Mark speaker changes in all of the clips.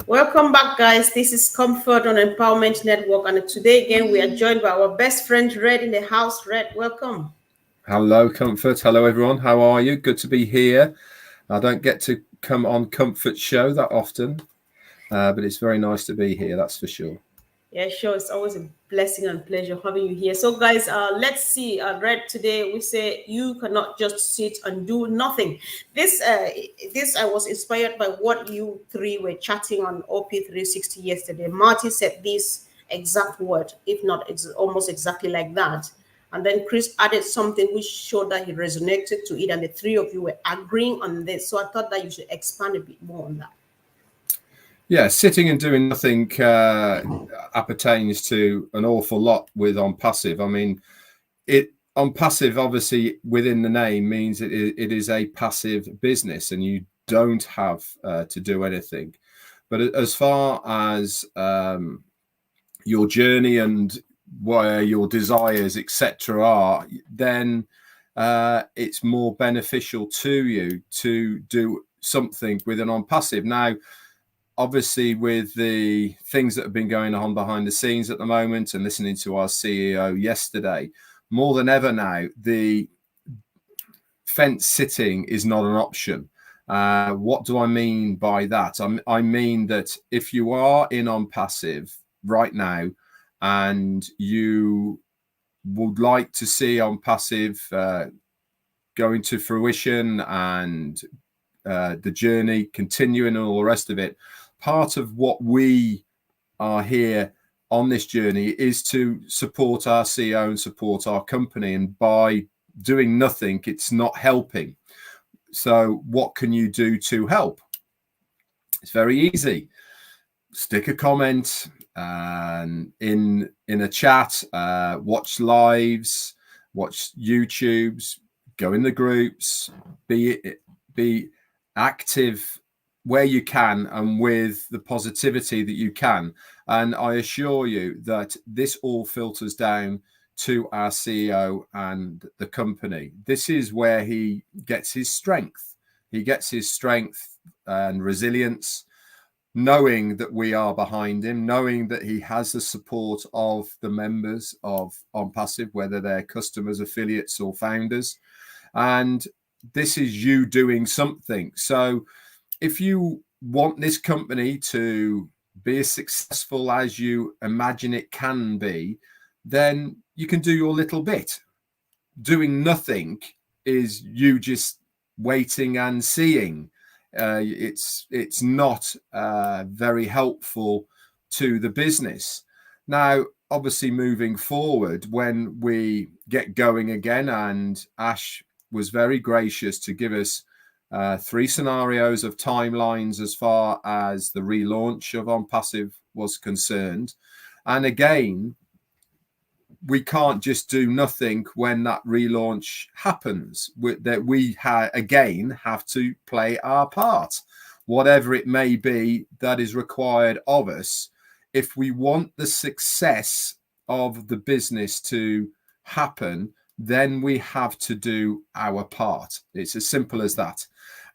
Speaker 1: Welcome back, guys. This is Comfort on Empowerment Network, and today again we are joined by our best friend Red in the house. Red, welcome.
Speaker 2: Hello, Comfort. Hello, everyone. How are you? Good to be here. I don't get to come on Comfort show that often, but it's very nice to be here. That's for sure.
Speaker 1: Yeah, sure. It's always a blessing and pleasure having you here. So, guys, let's see. Red, today we say you cannot just sit and do nothing. This I was inspired by what you three were chatting on OP360 yesterday. Marty said this exact word, if not almost exactly like that. And then Chris added something which showed that he resonated to it, and the three of you were agreeing on this. So I thought that you should expand a bit more on that.
Speaker 2: Yeah, sitting and doing nothing appertains to an awful lot with ONPASSIVE. I mean, ONPASSIVE obviously within the name means it is a passive business, and you don't have to do anything. But as far as your journey and where your desires, etc., are, then it's more beneficial to you to do something with an ONPASSIVE. Now, obviously, with the things that have been going on behind the scenes at the moment, and listening to our CEO yesterday, more than ever now, the fence sitting is not an option. What do I mean by that? I mean that if you are in ONPASSIVE right now and you would like to see ONPASSIVE go into fruition and the journey continuing and all the rest of it, part of what we are here on this journey is to support our CEO and support our company. And by doing nothing, it's not helping. So what can you do to help? It's very easy. Stick a comment in a chat, watch lives, watch YouTubes, go in the groups, be active where you can and with the positivity that you can. And I assure you that this all filters down to our CEO and the company. This is where he gets his strength. He gets his strength and resilience, knowing that we are behind him, knowing that he has the support of the members of ONPASSIVE, whether they're customers, affiliates, or founders. And this is you doing something. So if you want this company to be as successful as you imagine it can be, then you can do your little bit. Doing nothing is you just waiting and seeing. It's not very helpful to the business. Now, obviously, moving forward, when we get going again, and Ash was very gracious to give us 3 scenarios of timelines as far as the relaunch of ONPASSIVE was concerned. And again, we can't just do nothing when that relaunch happens. We again have to play our part, whatever it may be that is required of us. If we want the success of the business to happen, then we have to do our part. It's as simple as that.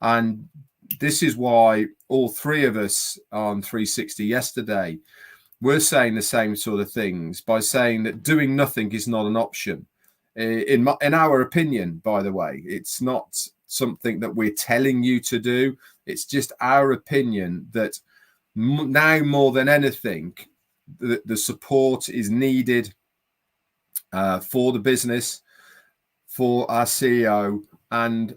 Speaker 2: And this is why all 3 of us on 360 yesterday were saying the same sort of things, by saying that doing nothing is not an option. In our opinion, by the way, it's not something that we're telling you to do. It's just our opinion that now more than anything, the support is needed for the business, for our CEO, and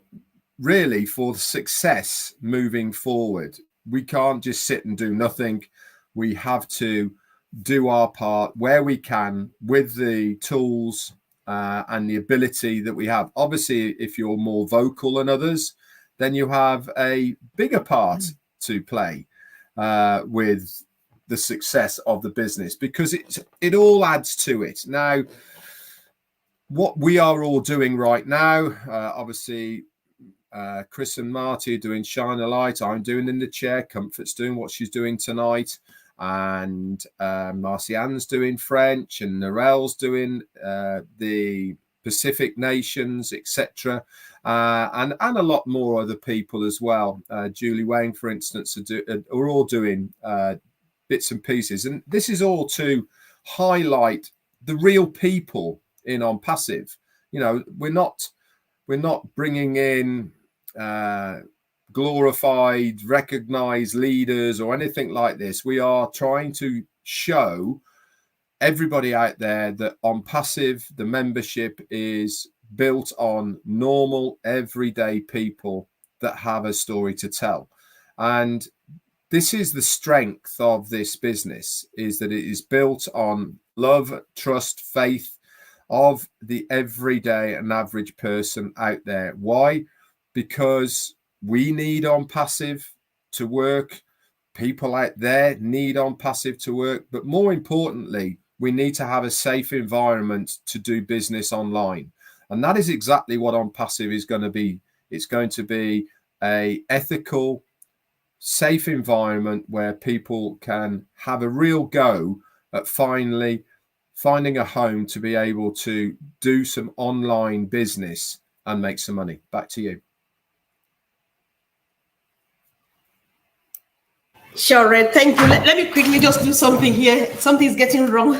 Speaker 2: really for the success moving forward. We can't just sit and do nothing. We have to do our part where we can with the tools and the ability that we have. Obviously, if you're more vocal than others, then you have a bigger part to play with the success of the business, because it all adds to it. Now, what we are all doing right now, obviously, Chris and Marty are doing Shine a Light. I'm doing In the Chair. Comfort's doing what she's doing tonight. And Marcianne's doing French. And Narelle's doing the Pacific nations, etc., and a lot more other people as well. Julie Wayne, for instance, are all doing bits and pieces, and this is all to highlight the real people in ONPASSIVE. You know, we're not bringing in glorified, recognized leaders or anything like this. We are trying to show everybody out there that ONPASSIVE, the membership, is built on normal, everyday people that have a story to tell. And this is the strength of this business, is that it is built on love, trust, faith of the everyday and average person out there. Why? Because we need ONPASSIVE to work. People out there need ONPASSIVE to work. But more importantly, we need to have a safe environment to do business online. And that is exactly what ONPASSIVE is going to be. It's going to be an ethical, safe environment where people can have a real go at finally finding a home to be able to do some online business and make some money. Back to you.
Speaker 1: Sure, Red. Thank you. Let me quickly just do something here. Something's getting wrong.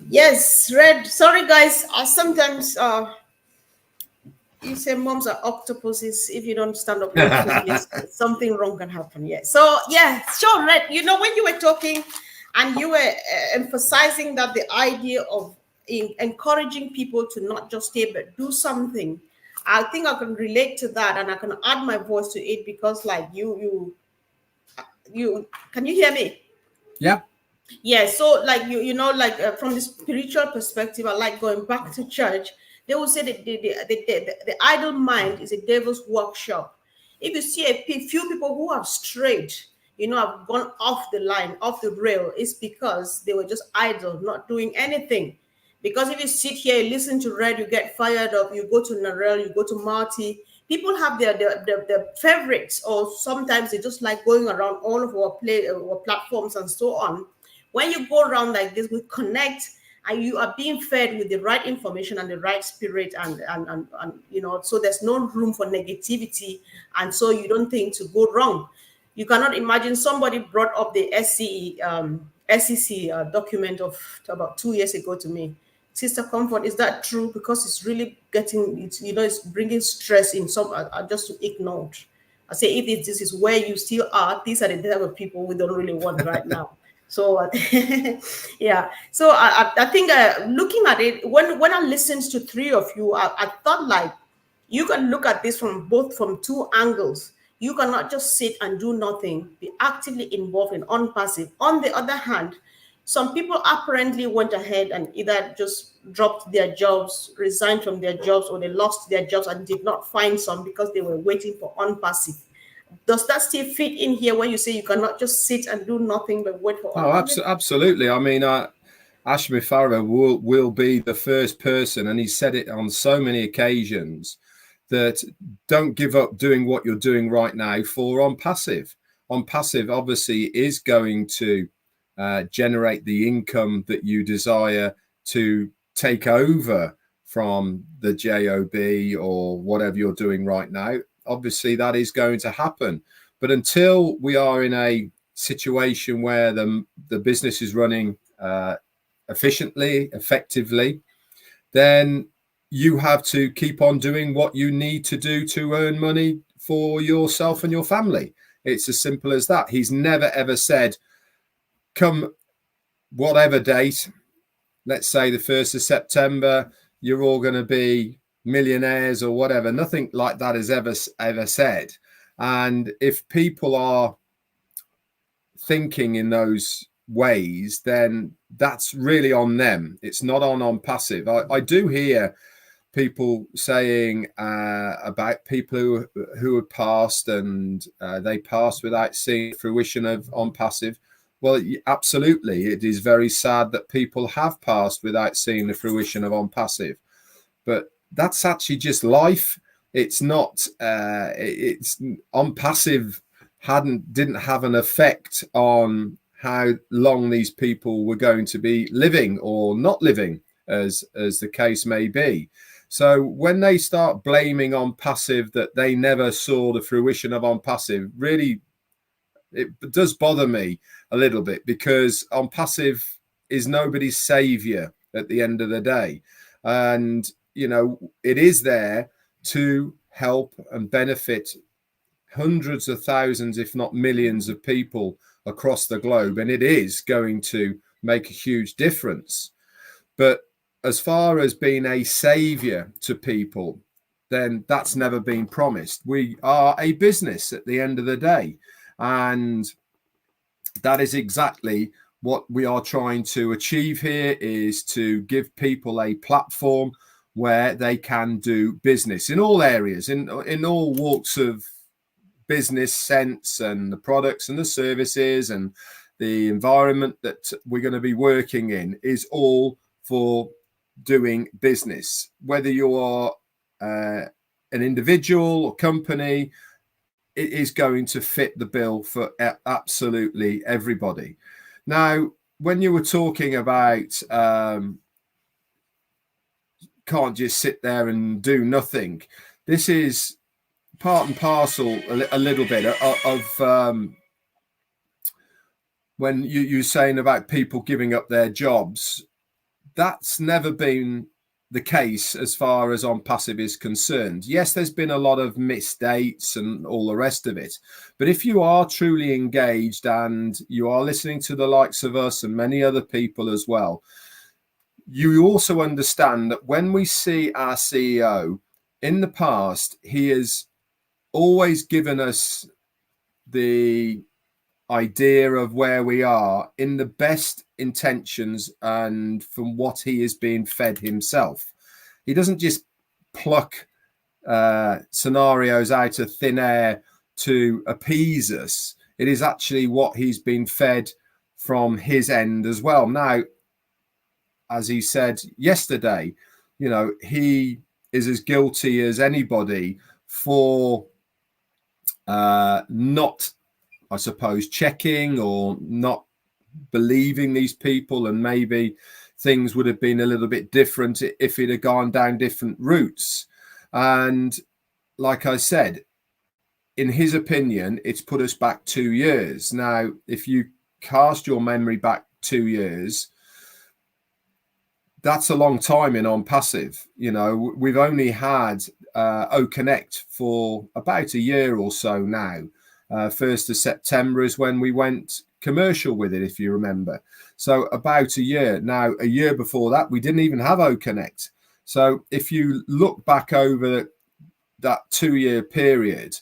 Speaker 1: Yes, Red. Sorry, guys. Sometimes you say moms are octopuses. If you don't stand up, something wrong can happen. Yeah. So yeah, sure, Red. You know, when you were talking and you were emphasizing that the idea of encouraging people to not just stay but do something, I think I can relate to that, and I can add my voice to it, because like you can you hear me?
Speaker 2: Yeah.
Speaker 1: Yeah, so like you know, like from the spiritual perspective, I like going back to church. They will say that the idle mind is a devil's workshop. If you see a few people who have strayed, you know, have gone off the line, off the rail, it's because they were just idle, not doing anything. Because if you sit here, you listen to Red, you get fired up, you go to Narelle, you go to Marty, people have their favorites, or sometimes they just like going around all of our platforms and so on. When you go around like this, we connect, and you are being fed with the right information and the right spirit, and you know, so there's no room for negativity, and so you don't think to go wrong. You cannot imagine somebody brought up the SEC document of about 2 years ago to me. Sister Comfort, is that true? Because it's really it's bringing stress in some. Just to ignore it. I say, if this is where you still are, these are the type of people we don't really want right now. So yeah, so I think looking at it, when I listened to three of you, I thought like you can look at this from two angles. You cannot just sit and do nothing, be actively involved in ONPASSIVE. On the other hand, some people apparently went ahead and either just dropped their jobs, resigned from their jobs, or they lost their jobs and did not find some because they were waiting for ONPASSIVE. Does that still fit in here when you say you cannot just sit and do nothing but wait for?
Speaker 2: Oh, absolutely. I mean, Ash Mufareh will be the first person, and he said it on so many occasions, that don't give up doing what you're doing right now for ONPASSIVE. ONPASSIVE obviously is going to generate the income that you desire to take over from the JOB or whatever you're doing right now. Obviously, that is going to happen. But until we are in a situation where the business is running efficiently, effectively, then you have to keep on doing what you need to do to earn money for yourself and your family. It's as simple as that. He's never, ever said, come whatever date, let's say the 1st of September, you're all going to be millionaires or whatever. Nothing like that is ever said. And if people are thinking in those ways, then that's really on them. It's not on ONPASSIVE. I do hear people saying about people who have passed, and they passed without seeing fruition of ONPASSIVE. Well, absolutely, it is very sad that people have passed without seeing the fruition of ONPASSIVE. But that's actually just life. It's not. It's ONPASSIVE didn't have an effect on how long these people were going to be living or not living, as the case may be. So when they start blaming ONPASSIVE that they never saw the fruition of ONPASSIVE, really, it does bother me a little bit, because ONPASSIVE is nobody's savior at the end of the day. And, you know, it is there to help and benefit hundreds of thousands, if not millions of people across the globe. And it is going to make a huge difference. But as far as being a savior to people, then that's never been promised. We are a business at the end of the day. And that is exactly what we are trying to achieve here, is to give people a platform where they can do business in all areas, in all walks of business sense, and the products and the services and the environment that we're going to be working in is all for doing business. Whether you are an individual or company, it is going to fit the bill for absolutely everybody. Now, when you were talking about can't just sit there and do nothing, this is part and parcel a little bit of when you're saying about people giving up their jobs. That's never been the case as far as ONPASSIVE is concerned. Yes, there's been a lot of missed dates and all the rest of it. But if you are truly engaged and you are listening to the likes of us and many other people as well, you also understand that when we see our CEO in the past, he has always given us the idea of where we are in the best intentions and from what he is being fed himself. He doesn't just pluck scenarios out of thin air to appease us. It is actually what he's been fed from his end as well. Now, as he said yesterday, you know, he is as guilty as anybody for not, I suppose, checking or not believing these people, and maybe things would have been a little bit different if it had gone down different routes. And like I said, in his opinion, it's put us back 2 years. Now, if you cast your memory back 2 years, that's a long time in ONPASSIVE. You know, we've only had OConnect for about a year or so now. 1st of September is when we went commercial with it, if you remember. So about a year. Now, a year before that, we didn't even have OConnect. So if you look back over that 2-year period,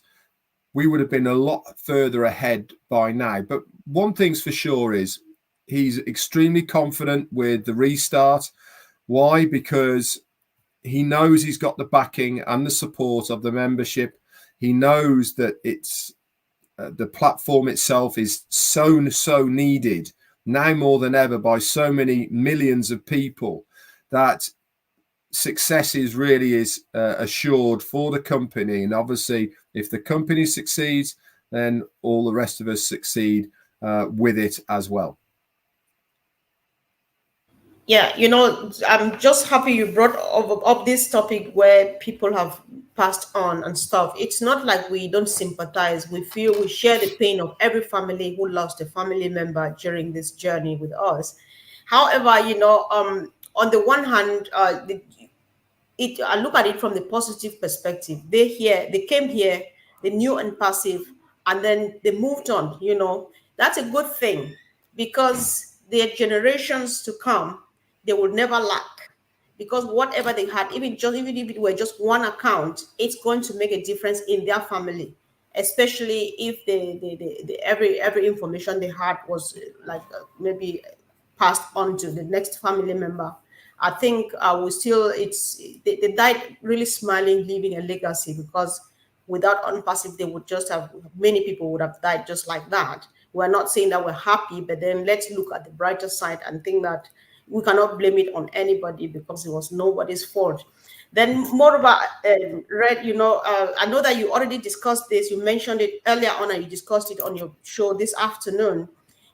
Speaker 2: we would have been a lot further ahead by now. But one thing's for sure is he's extremely confident with the restart. Why? Because he knows he's got the backing and the support of the membership. He knows that it's the platform itself is so needed now more than ever by so many millions of people, that success is assured for the company. And obviously, if the company succeeds, then all the rest of us succeed with it as well.
Speaker 1: Yeah, you know, I'm just happy you brought up this topic where people have passed on and stuff. It's not like we don't sympathize. We feel we share the pain of every family who lost a family member during this journey with us. However, you know, on the one hand, I look at it from the positive perspective. They came here, they knew ONPASSIVE, and then they moved on. You know, that's a good thing, because their generations to come, they will never lack, because whatever they had, even if it were just one account, it's going to make a difference in their family, especially if every information they had was maybe passed on to the next family member. I think they died really smiling, leaving a legacy, because without ONPASSIVE, they would just have, many people would have died just like that. We're not saying that we're happy, but then let's look at the brighter side and think that, we cannot blame it on anybody because it was nobody's fault. Then more about Red, I know that you already discussed this. You mentioned it earlier on, and you discussed it on your show this afternoon.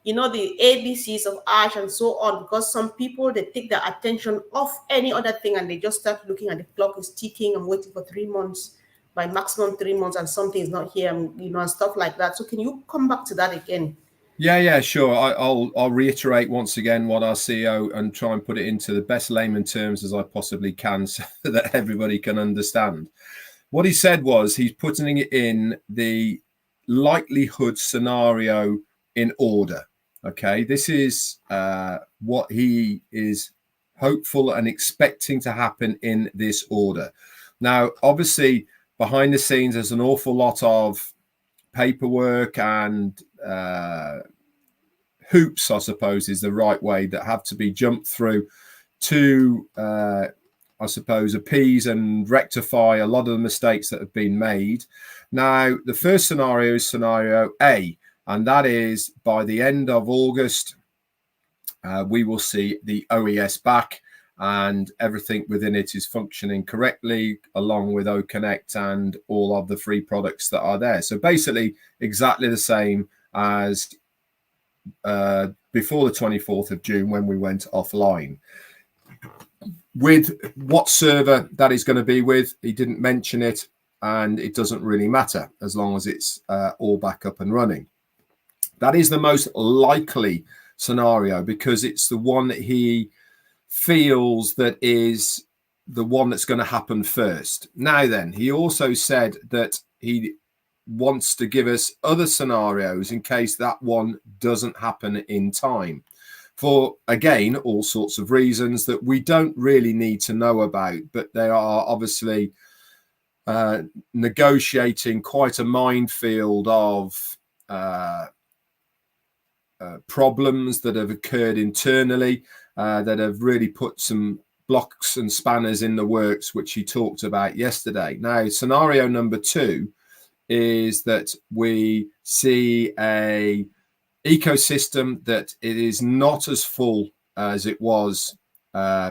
Speaker 1: The ABCs of ash and so on, because some people, they take their attention off any other thing and they just start looking at the clock is ticking. I'm waiting for 3 months, by maximum 3 months, and something is not here, and stuff like that. So can you come back to that again?
Speaker 2: Yeah, sure. I'll reiterate once again what our CEO and try and put it into the best layman terms as I possibly can so that everybody can understand. What he said was he's putting it in the likelihood scenario in order. Okay, this is what he is hopeful and expecting to happen in this order. Now, obviously, behind the scenes, there's an awful lot of paperwork and hoops, I suppose is the right way, that have to be jumped through to, I suppose, appease and rectify a lot of the mistakes that have been made. Now, the first scenario is scenario A, and that is by the end of August, we will see the OES back and everything within it is functioning correctly, along with OConnect and all of the free products that are there. So basically exactly the same as before the 24th of June when we went offline. With what server that is going to be with, he didn't mention it, and it doesn't really matter as long as it's all back up and running. That is the most likely scenario because it's the one that he feels that is the one that's going to happen first. Now then, he also said that he wants to give us other scenarios in case that one doesn't happen in time, for again all sorts of reasons that we don't really need to know about, but they are obviously negotiating quite a minefield of problems that have occurred internally that have really put some blocks and spanners in the works, which he talked about yesterday. Now, scenario number 2 is that we see a ecosystem that it is not as full as it was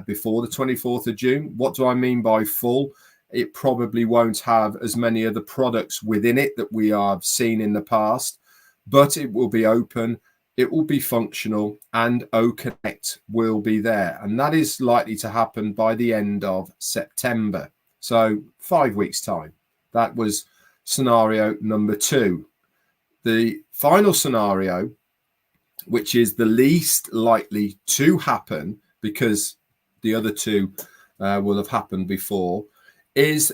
Speaker 2: before the 24th of June. What do I mean by full? It probably won't have as many of the products within it that we have seen in the past, but it will be open, it will be functional, and OConnect will be there. And that is likely to happen by the end of September. So 5 weeks' time. That was scenario number 2. The final scenario, which is the least likely to happen because the other two will have happened before, is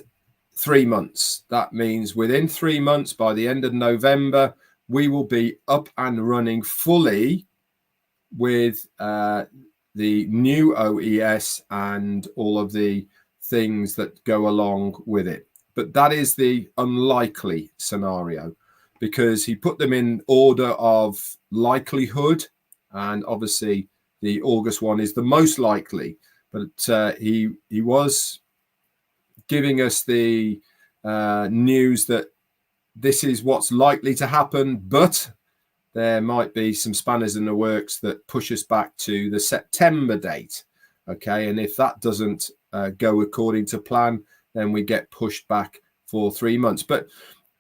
Speaker 2: 3 months. That means within 3 months, by the end of November, we will be up and running fully with the new OES and all of the things that go along with it. But that is the unlikely scenario because he put them in order of likelihood. And obviously the August one is the most likely. But he was giving us the news that this is what's likely to happen, but there might be some spanners in the works that push us back to the September date. Okay, and if that doesn't go according to plan, then we get pushed back for 3 months. But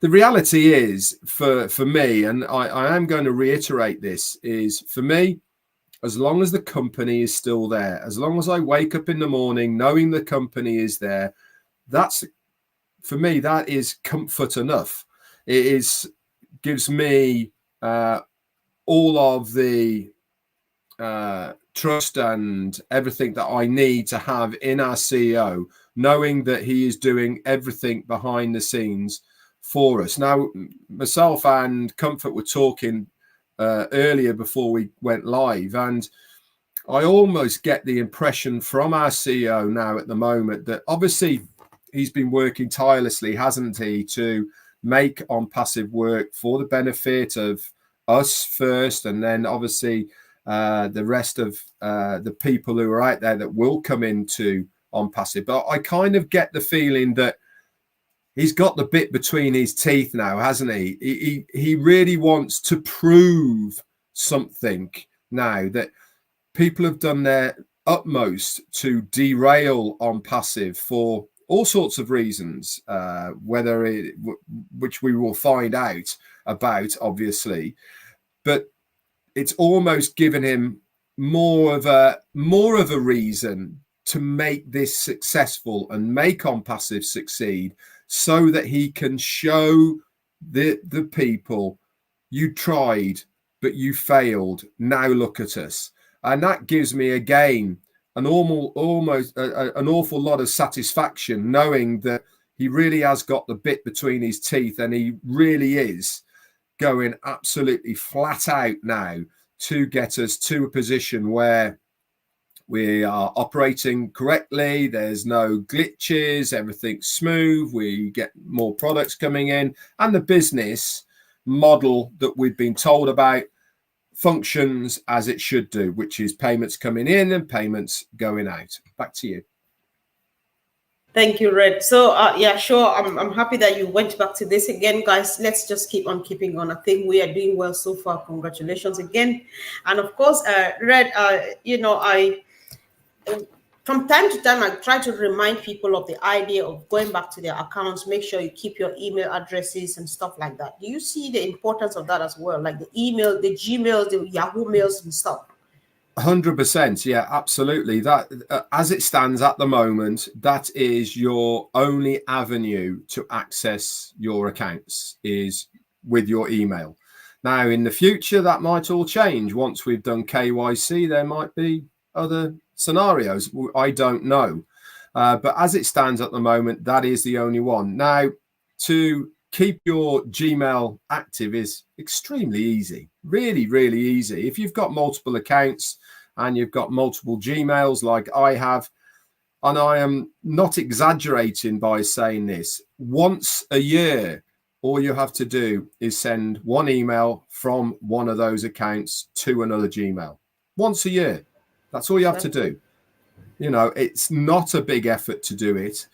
Speaker 2: the reality is, for me, and I am going to reiterate this, is for me, as long as the company is still there, as long as I wake up in the morning knowing the company is there, that's, for me, that is comfort enough. It gives me all of the trust and everything that I need to have in our CEO, knowing that he is doing everything behind the scenes for us. Now, myself and Comfort were talking earlier before we went live, and I almost get the impression from our CEO now at the moment that obviously he's been working tirelessly, hasn't he, to make ONPASSIVE work for the benefit of us first, and then obviously the rest of the people who are out there that will come into ONPASSIVE. But I kind of get the feeling that he's got the bit between his teeth now, hasn't he? He really wants to prove something now, that people have done their utmost to derail ONPASSIVE for all sorts of reasons, which we will find out about, obviously. But it's almost given him more of a reason to make this successful and make ONPASSIVE succeed, so that he can show the people, you tried, but you failed. Now look at us. And that gives me, again, an awful lot of satisfaction, knowing that he really has got the bit between his teeth, and he really is going absolutely flat out now to get us to a position where we are operating correctly. There's no glitches, everything's smooth, we get more products coming in, and the business model that we've been told about functions as it should do, which is payments coming in and payments going out. Back to you.
Speaker 1: Thank you, Red. So yeah, sure. I'm happy that you went back to this again, guys. Let's just keep on keeping on. I think we are doing well so far. Congratulations again. And of course, Red, you know, from time to time, I try to remind people of the idea of going back to their accounts. Make sure you keep your email addresses and stuff like that. Do you see the importance of that as well? Like the email, the Gmail, the Yahoo mails and stuff.
Speaker 2: 100%. Yeah, absolutely. That as it stands at the moment, that is your only avenue to access your accounts, is with your email. Now, in the future, that might all change. Once we've done KYC, there might be other scenarios. I don't know. But as it stands at the moment, that is the only one. Now, to keep your Gmail active is extremely easy. Really, really easy. If you've got multiple accounts and you've got multiple Gmails like I have, and I am not exaggerating by saying this, once a year, all you have to do is send one email from one of those accounts to another Gmail. Once a year. That's all you have to do. You know, it's not a big effort to do it.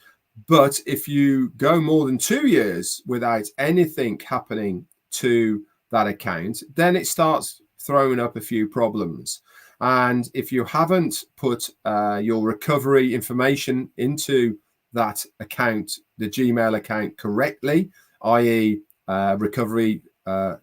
Speaker 2: But if you go more than 2 years without anything happening to that account, then it starts throwing up a few problems. And if you haven't put your recovery information into that account, the Gmail account, correctly, i.e. recovery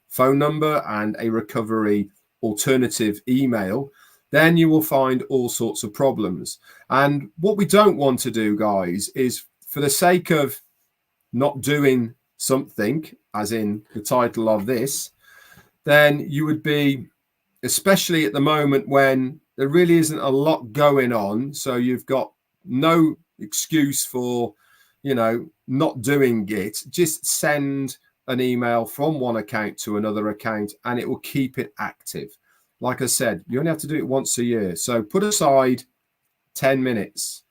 Speaker 2: phone number and a recovery alternative email, then you will find all sorts of problems. And what we don't want to do, guys, is for the sake of not doing something, as in the title of this, then you would be, especially at the moment when there really isn't a lot going on, so you've got no excuse for, you know, not doing it, just send an email from one account to another account and it will keep it active. Like I said, you only have to do it once a year. So put aside 10 minutes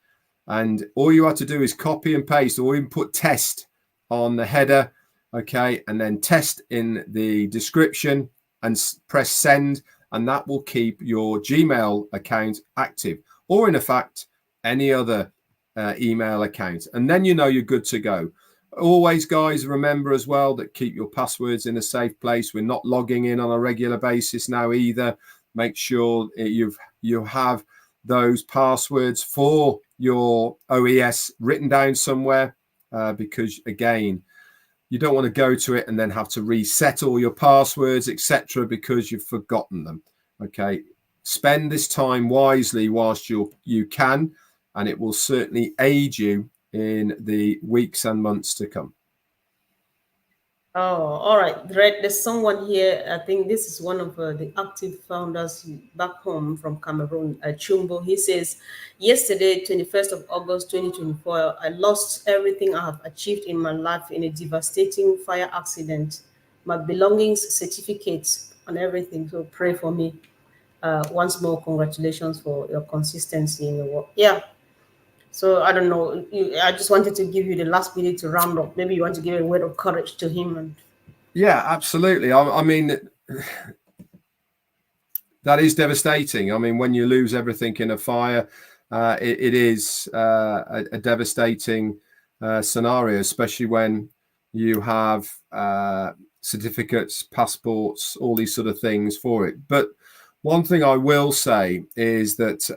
Speaker 2: and all you have to do is copy and paste, or even put test on the header, okay, and then test in the description and press send, and that will keep your Gmail account active, or in effect, any other email account. And then you know you're good to go. Always, guys, remember as well that keep your passwords in a safe place. We're not logging in on a regular basis now either. Make sure you have those passwords for your OES written down somewhere, because again, you don't want to go to it and then have to reset all your passwords, etc., because you've forgotten them. Okay, spend this time wisely whilst you can, and it will certainly aid you in the weeks and months to come.
Speaker 1: Oh, all right. Red, there's someone here. I think this is one of the active founders back home from Cameroon, Chumbo. He says, yesterday, 21st of August, 2024, I lost everything I have achieved in my life in a devastating fire accident. My belongings, certificates, and everything. So pray for me. Once more, congratulations for your consistency in your work. Yeah. So I don't know. I just wanted to give you the last minute to round up. Maybe you want to give a word of courage to him. And
Speaker 2: yeah, absolutely. I mean, that is devastating. I mean, when you lose everything in a fire, it is a devastating scenario, especially when you have certificates, passports, all these sort of things for it. But one thing I will say is that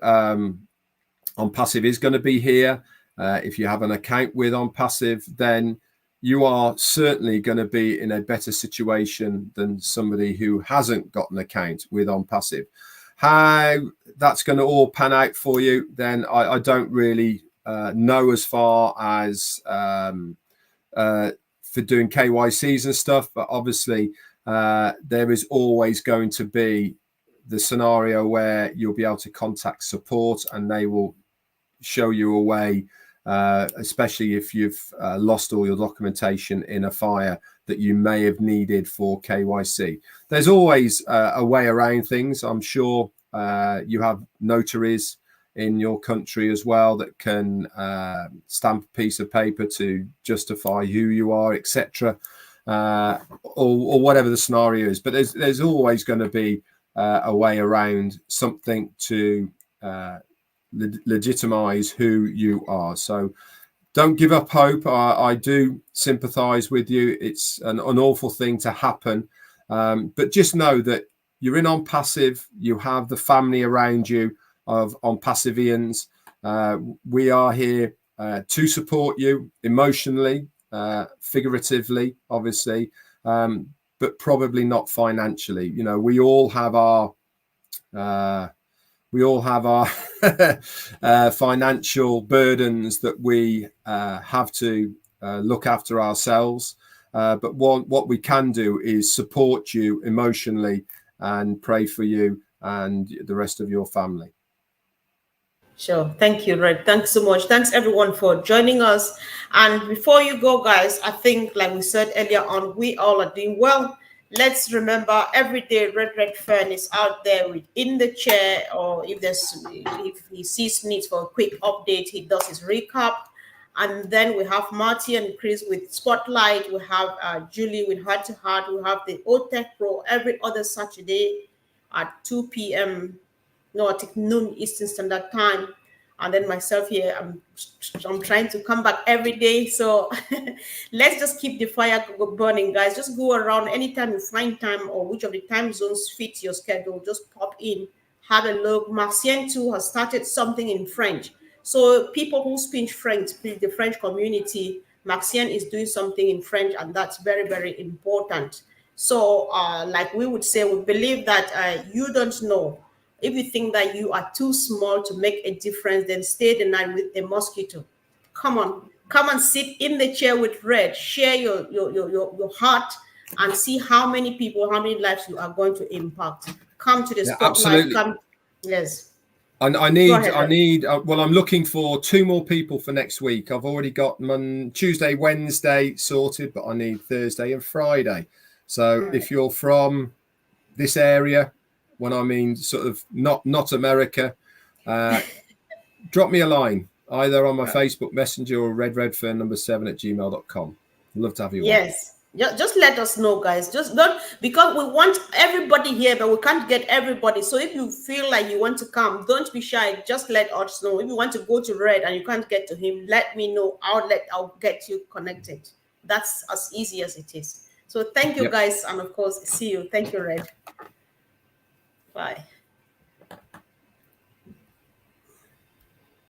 Speaker 2: OnPassive is going to be here. If you have an account with OnPassive, then you are certainly going to be in a better situation than somebody who hasn't got an account with OnPassive. How that's going to all pan out for you, then I don't really know, as far as for doing KYCs and stuff, but obviously there is always going to be the scenario where you'll be able to contact support and they will show you a way, especially if you've lost all your documentation in a fire that you may have needed for KYC. There's always a way around things. I'm sure you have notaries in your country as well that can stamp a piece of paper to justify who you are, etc., or whatever the scenario is. But there's always going to be a way around something to legitimize who you are. So don't give up hope. I do sympathize with you. It's an awful thing to happen, but just know that you're in OnPassive. You have the family around you of OnPassivians. We are here to support you emotionally, figuratively, obviously, but probably not financially. You know, we all have our financial burdens that we have to look after ourselves. But what we can do is support you emotionally and pray for you and the rest of your family.
Speaker 1: Sure. Thank you, Red. Thanks so much. Thanks everyone for joining us. And before you go, guys, I think, like we said earlier on, we all are doing well. Let's remember, every day Red Fern is out there in the chair, or if he sees needs for a quick update, he does his recap. And then we have Marty and Chris with Spotlight. We have Julie with Heart to Heart. We have the OTech Pro every other Saturday at 2 p.m. No, I think noon Eastern Standard Time. And then myself here, I'm trying to come back every day. So let's just keep the fire burning, guys. Just go around anytime you find time, or which of the time zones fit your schedule. Just pop in, have a look. Marcien too has started something in French. So people who speak French, the French community, Marcien is doing something in French, and that's very, very important. So like we would say, we believe that you don't know. If you think that you are too small to make a difference, then stay the night with a mosquito. Come on, come and sit in the chair with Red. Share your heart and see how many people, how many lives you are going to impact. Come to the spotlight.
Speaker 2: Absolutely.
Speaker 1: Come, yes.
Speaker 2: I need. Well, I'm looking for 2 more people for next week. I've already got Tuesday, Wednesday sorted, but I need Thursday and Friday. So if you're from this area, when I mean sort of not America, drop me a line either on my Facebook Messenger or redfern7@gmail.com. I'd love to have you.
Speaker 1: Yes. Just let us know, guys. Just not because we want everybody here, but we can't get everybody. So if you feel like you want to come, don't be shy. Just let us know. If you want to go to Red and you can't get to him, let me know. I'll get you connected. That's as easy as it is. So thank you, guys, and of course, see you. Thank you, Red. Bye.